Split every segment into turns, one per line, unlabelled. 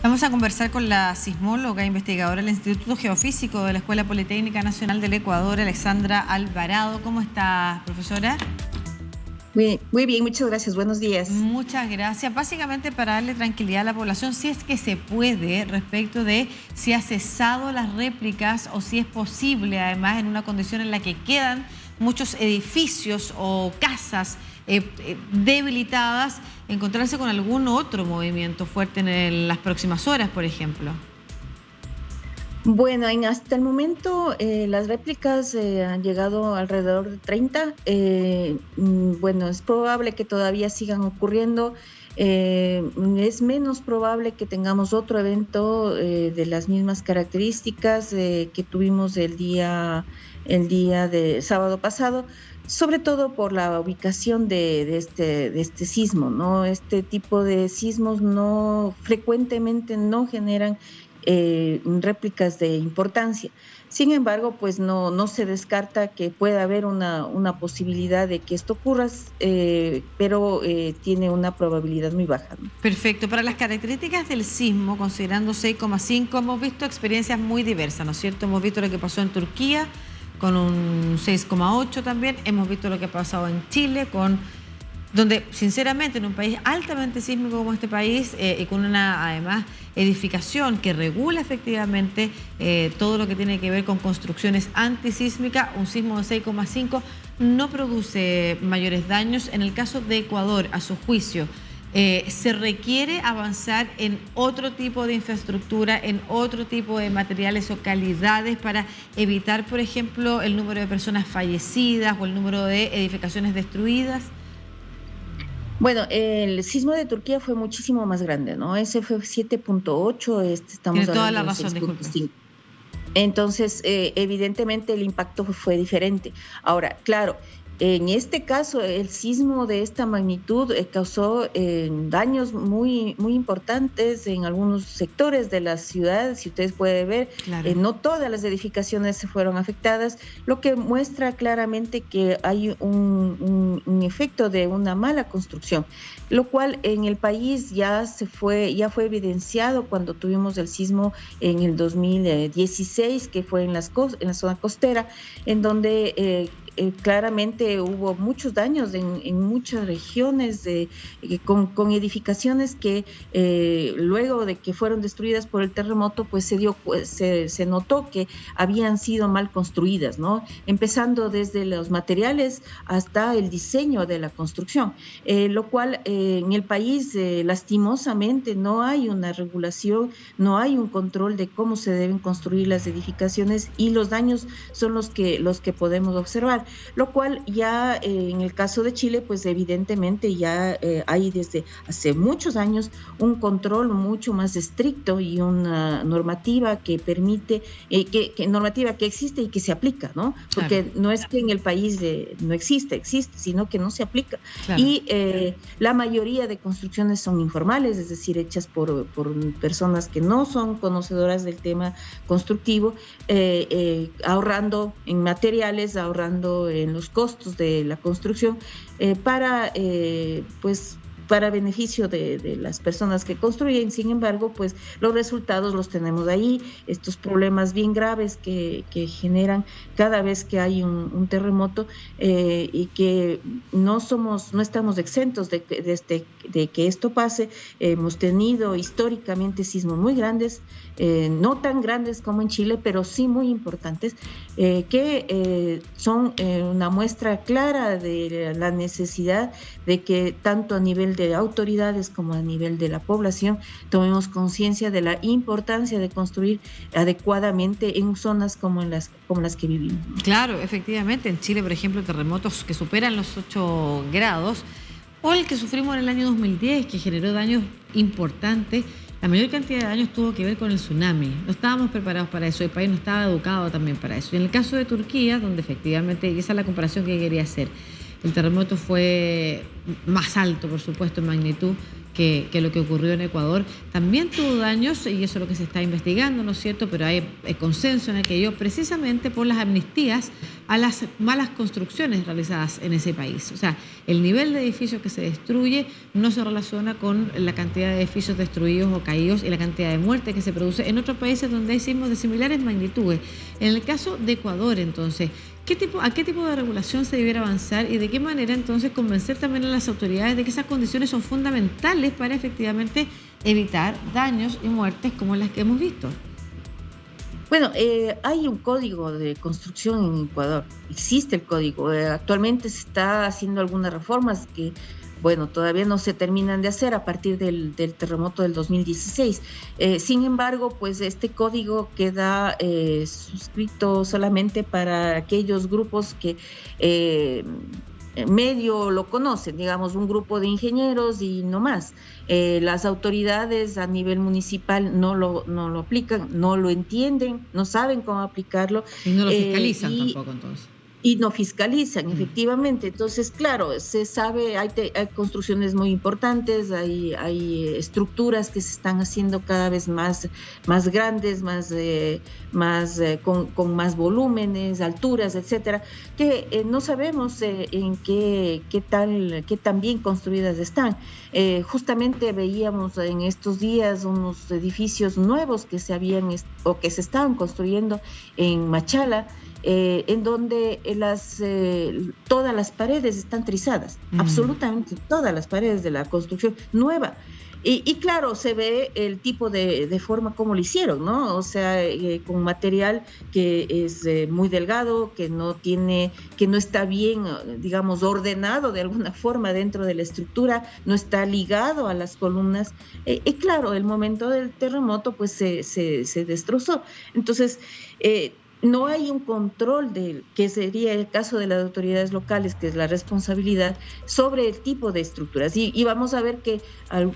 Vamos a conversar con la sismóloga investigadora del Instituto Geofísico de la Escuela Politécnica Nacional del Ecuador, Alexandra Alvarado. ¿Cómo está, profesora?
Muy bien, muchas gracias. Buenos días.
Muchas gracias. Básicamente para darle tranquilidad a la población, si es que se puede, respecto de si ha cesado las réplicas o si es posible, además, en una condición en la que quedan muchos edificios o casas debilitadas, encontrarse con algún otro movimiento fuerte en las próximas horas, por ejemplo.
Bueno, hasta el momento las réplicas han llegado alrededor de 30. Bueno, es probable que todavía sigan ocurriendo. Es menos probable que tengamos otro evento de las mismas características que tuvimos el día de sábado pasado, sobre todo por la ubicación de este sismo, ¿no? Este tipo de sismos frecuentemente no generan réplicas de importancia. Sin embargo, pues no se descarta que pueda haber una posibilidad de que esto ocurra, pero tiene una probabilidad muy baja, ¿no?
Perfecto. Para las características del sismo, considerando 6,5, hemos visto experiencias muy diversas, ¿no es cierto? Hemos visto lo que pasó en Turquía con un 6,8 también. Hemos visto lo que ha pasado en Chile donde sinceramente en un país altamente sísmico como este país y con una además edificación que regula efectivamente todo lo que tiene que ver con construcciones antisísmicas, un sismo de 6,5 no produce mayores daños. En el caso de Ecuador, a su juicio, se requiere avanzar en otro tipo de infraestructura, en otro tipo de materiales o calidades para evitar, por ejemplo, el número de personas fallecidas o el número de edificaciones destruidas.
Bueno, el sismo de Turquía fue muchísimo más grande, ¿no? Ese fue 7.8, estamos
Tiene toda
hablando
la
de
razón, disculpe.
6.5. Entonces, evidentemente el impacto fue diferente. Ahora, claro, en este caso, el sismo de esta magnitud causó daños muy importantes en algunos sectores de la ciudad. Si ustedes pueden ver,
Claro.
no todas las edificaciones se fueron afectadas, lo que muestra claramente que hay un efecto de una mala construcción, lo cual en el país ya fue evidenciado cuando tuvimos el sismo en el 2016, que fue en la zona costera, en donde claramente hubo muchos daños en muchas regiones con edificaciones que luego de que fueron destruidas por el terremoto, pues se notó que habían sido mal construidas, ¿no? Empezando desde los materiales hasta el diseño de la construcción, lo cual en el país lastimosamente no hay una regulación, no hay un control de cómo se deben construir las edificaciones y los daños son los que podemos observar. Lo cual ya en el caso de Chile, pues evidentemente ya hay desde hace muchos años un control mucho más estricto y una normativa que permite, normativa que existe y que se aplica, ¿no? Porque claro, no es que en el país no existe, sino que no se aplica. Claro. Y la mayoría de construcciones son informales, es decir, hechas por personas que no son conocedoras del tema constructivo, ahorrando en materiales, ahorrando en los costos de la construcción para beneficio de las personas que construyen. Sin embargo, pues los resultados los tenemos ahí, estos problemas bien graves que generan cada vez que hay un terremoto y que no estamos exentos de que esto pase. Hemos tenido históricamente sismos muy grandes, no tan grandes como en Chile, pero sí muy importantes, que son una muestra clara de la necesidad de que tanto a nivel de autoridades como a nivel de la población tomemos conciencia de la importancia de construir adecuadamente en zonas como las que vivimos.
Claro, efectivamente, en Chile, por ejemplo, terremotos que superan los 8 grados, o el que sufrimos en el año 2010, que generó daños importantes. La mayor cantidad de daños tuvo que ver con el tsunami. No estábamos preparados para eso, el país no estaba educado también para eso. Y en el caso de Turquía, donde efectivamente, y esa es la comparación que quería hacer, el terremoto fue más alto, por supuesto, en magnitud, que lo que ocurrió en Ecuador también tuvo daños, y eso es lo que se está investigando, ¿no es cierto? Pero hay consenso en aquello precisamente por las amnistías a las malas construcciones realizadas en ese país. O sea, el nivel de edificios que se destruye no se relaciona con la cantidad de edificios destruidos o caídos y la cantidad de muertes que se produce en otros países donde hay sismos de similares magnitudes. En el caso de Ecuador, entonces, ¿a qué tipo de regulación se debiera avanzar y de qué manera entonces convencer también a las autoridades de que esas condiciones son fundamentales para efectivamente evitar daños y muertes como las que hemos visto?
Bueno, hay un código de construcción en Ecuador, existe el código. Actualmente se está haciendo algunas reformas que, bueno, todavía no se terminan de hacer a partir del terremoto del 2016. Sin embargo, pues este código queda suscrito solamente para aquellos grupos que medio lo conocen, digamos, un grupo de ingenieros y no más. Las autoridades a nivel municipal no lo aplican, no lo entienden, no saben cómo aplicarlo.
Y no lo fiscalizan tampoco, entonces.
Y no fiscalizan, efectivamente. Entonces, claro, se sabe, hay construcciones muy importantes, hay estructuras que se están haciendo cada vez más grandes, con más volúmenes, alturas, etcétera, que no sabemos en qué tan bien construidas están. Justamente veíamos en estos días unos edificios nuevos que que se estaban construyendo en Machala, en donde todas las paredes están trizadas, absolutamente todas las paredes de la construcción nueva. Y claro, se ve el tipo de forma como lo hicieron, ¿no? O sea, con material que es muy delgado, que no está bien, digamos, ordenado de alguna forma dentro de la estructura, no está ligado a las columnas. Y claro, el momento del terremoto, pues se destrozó. Entonces, no hay un control que sería el caso de las autoridades locales, que es la responsabilidad sobre el tipo de estructuras. Y vamos a ver que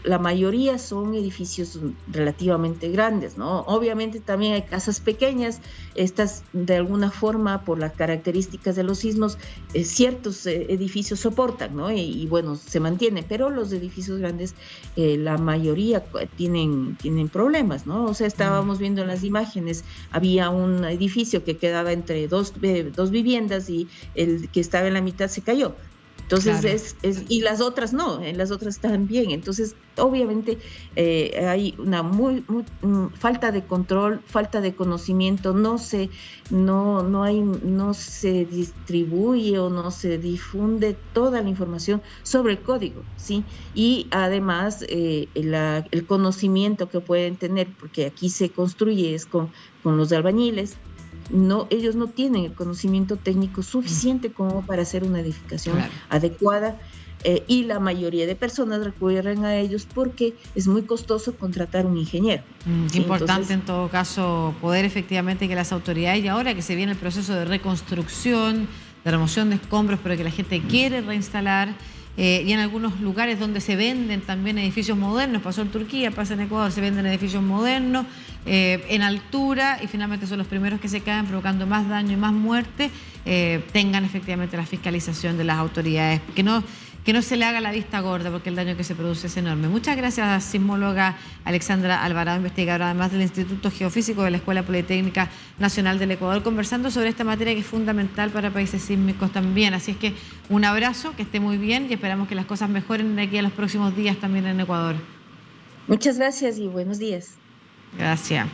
la mayoría son edificios relativamente grandes, ¿no? Obviamente también hay casas pequeñas, estas de alguna forma por las características de los sismos, ciertos edificios soportan, ¿no? Y bueno, se mantienen, pero los edificios grandes, la mayoría tienen problemas, ¿no? O sea, estábamos viendo en las imágenes, había un edificio que quedaba entre dos viviendas y el que estaba en la mitad se cayó. Entonces, claro. Y las otras no, las otras están bien. Entonces, obviamente hay una muy falta de control, falta de conocimiento, no se distribuye o no se difunde toda la información sobre el código, ¿sí? Y además el conocimiento que pueden tener, porque aquí se construye es con los albañiles. Ellos no tienen el conocimiento técnico suficiente como para hacer una edificación adecuada, y la mayoría de personas recurren a ellos porque es muy costoso contratar un ingeniero.
¿Sí? Importante. Entonces, en todo caso, poder efectivamente que las autoridades, y ahora que se viene el proceso de reconstrucción, de remoción de escombros, pero que la gente quiere reinstalar, y en algunos lugares donde se venden también edificios modernos, pasó en Turquía, pasa en Ecuador, se venden edificios modernos en altura y finalmente son los primeros que se caen provocando más daño y más muerte, tengan efectivamente la fiscalización de las autoridades, que no se le haga la vista gorda porque el daño que se produce es enorme. Muchas gracias, sismóloga Alexandra Alvarado, investigadora además del Instituto Geofísico de la Escuela Politécnica Nacional del Ecuador, conversando sobre esta materia que es fundamental para países sísmicos también. Así es que un abrazo, que esté muy bien y esperamos que las cosas mejoren de aquí a los próximos días también en Ecuador.
Muchas gracias y buenos días.
Gracias.